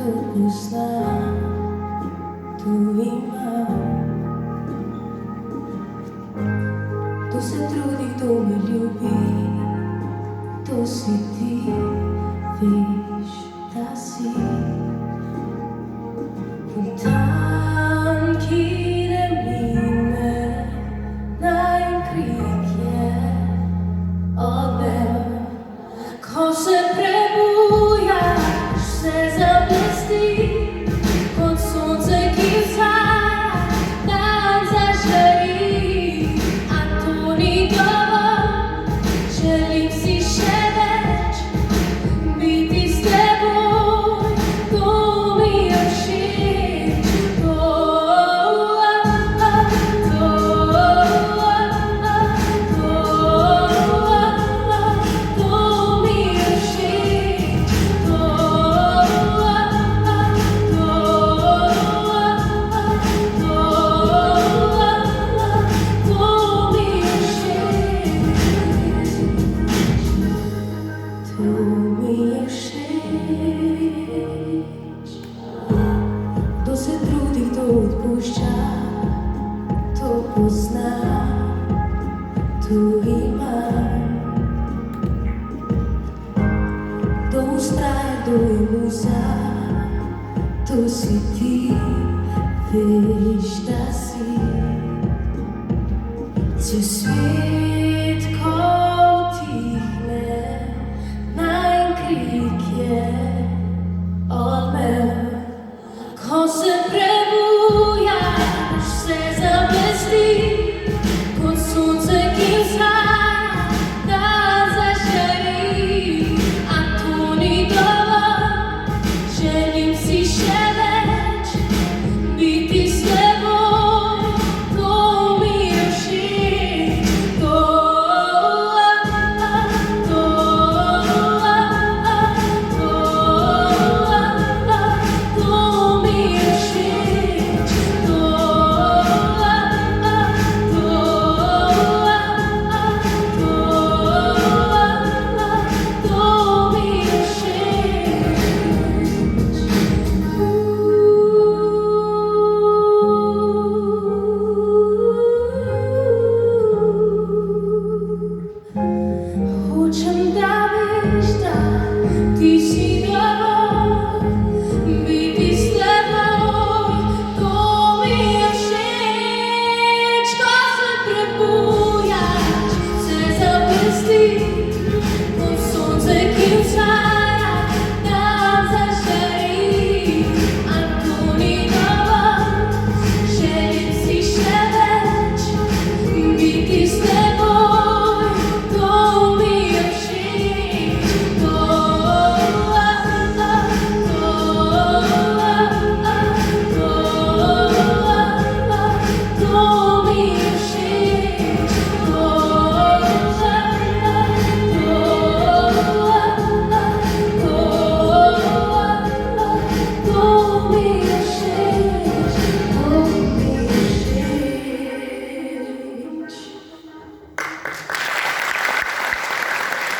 кто узнал, tu imam. Tu se trudi, kdo me ljubi, to si ti, veš, da si. In tam, kjer mine, najkrik je odmev. Ko se prebujaš, se zablesti, kot sonce, ki vzhaja, dan zažari. A to ni dovolj, želim si še več, biti s teboj, to mi je všeč. Kdo se trudi, kdo odpušča, to pozna, tu imam. Kdo vztraja, kdo je muza, to si ti, veš, da si. Cel svet